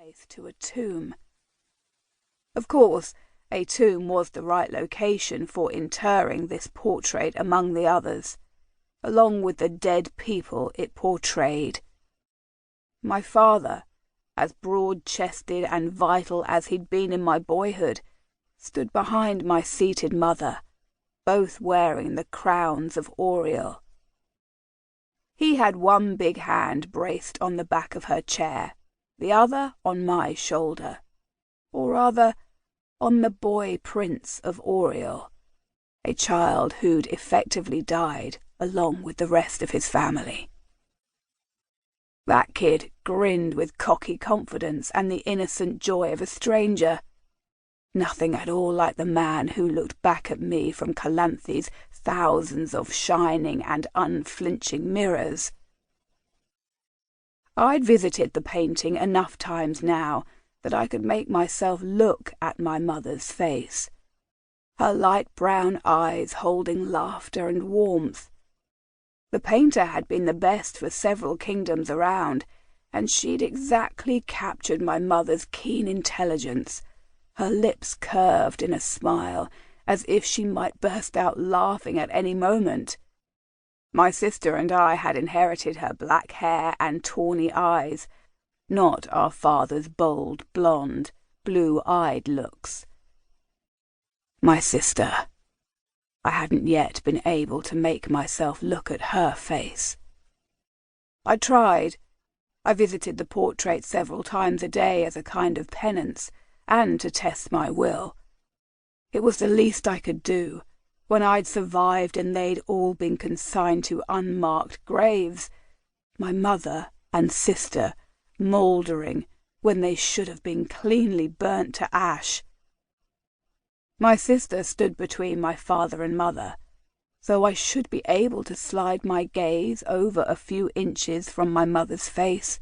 place to a tomb. Of course, a tomb was the right location for interring this portrait among the others, along with the dead people it portrayed. My father, as broad-chested and vital as he'd been in my boyhood, stood behind my seated mother, both wearing the crowns of Oriel. He had one big hand braced on the back of her chair, the other on my shoulder, or rather, on the boy Prince of Oriel, a child who'd effectively died along with the rest of his family. That kid grinned with cocky confidence and the innocent joy of a stranger. Nothing at all like the man who looked back at me from Calanthe's thousands of shining and unflinching mirrors. I'd visited the painting enough times now that I could make myself look at my mother's face, her light brown eyes holding laughter and warmth. The painter had been the best for several kingdoms around, and she'd exactly captured my mother's keen intelligence, her lips curved in a smile, as if she might burst out laughing at any moment. My sister and I had inherited her black hair and tawny eyes, not our father's bold, blonde, blue-eyed looks. My sister. I hadn't yet been able to make myself look at her face. I tried. I visited the portrait several times a day as a kind of penance, and to test my will. It was the least I could do, when I'd survived and they'd all been consigned to unmarked graves, my mother and sister mouldering when they should have been cleanly burnt to ash. My sister stood between my father and mother, so I should be able to slide my gaze over a few inches from my mother's face.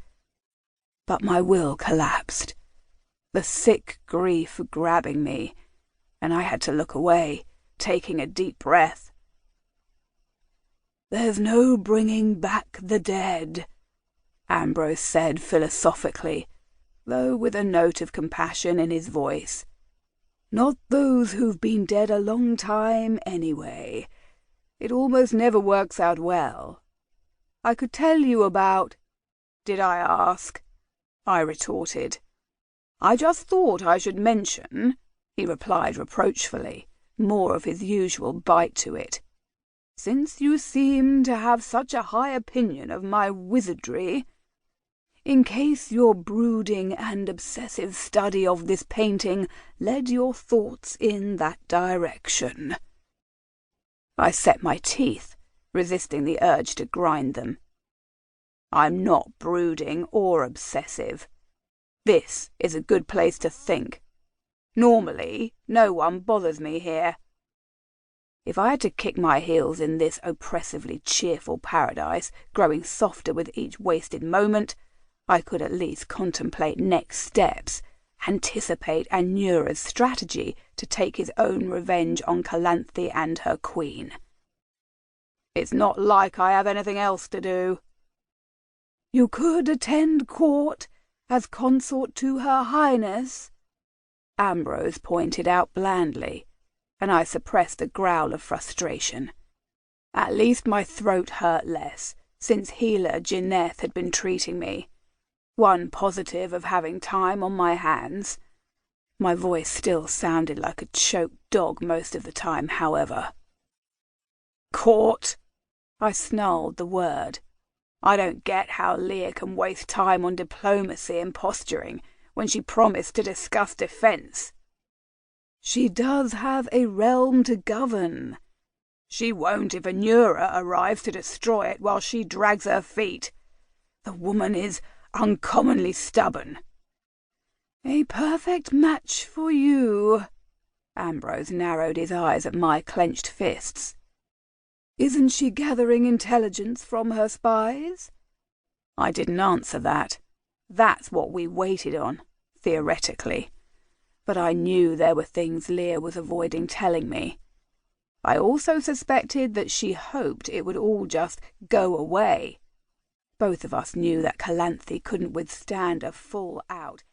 But my will collapsed, the sick grief grabbing me, and I had to look away, taking a deep breath. "There's no bringing back the dead," Ambrose said philosophically, though with a note of compassion in his voice. "Not those who've been dead a long time, anyway. It almost never works out well. I could tell you about—" "Did I ask?" I retorted. "I just thought I should mention," he replied reproachfully, more of his usual bite to it, "since you seem to have such a high opinion of my wizardry, in case your brooding and obsessive study of this painting led your thoughts in that direction." I set my teeth, resisting the urge to grind them. "I'm not brooding or obsessive. This is a good place to think. Normally, no one bothers me here. If I had to kick my heels in this oppressively cheerful paradise, growing softer with each wasted moment, I could at least contemplate next steps, anticipate Anura's strategy to take his own revenge on Calanthe and her queen. It's not like I have anything else to do." "You could attend court as consort to her highness," Ambrose pointed out blandly, and I suppressed a growl of frustration. At least my throat hurt less, since healer Gineth had been treating me. One positive of having time on my hands. My voice still sounded like a choked dog most of the time, however. "Court!" I snarled the word. "I don't get how Lia can waste time on diplomacy and posturing when she promised to discuss defense." "She does have a realm to govern." "She won't if Anura arrives to destroy it while she drags her feet. The woman is uncommonly stubborn." "A perfect match for you." Ambrose narrowed his eyes at my clenched fists. "Isn't she gathering intelligence from her spies?" I didn't answer that. That's what we waited on, theoretically. But I knew there were things Lia was avoiding telling me. I also suspected that she hoped it would all just go away. Both of us knew that Calanthe couldn't withstand a full-out,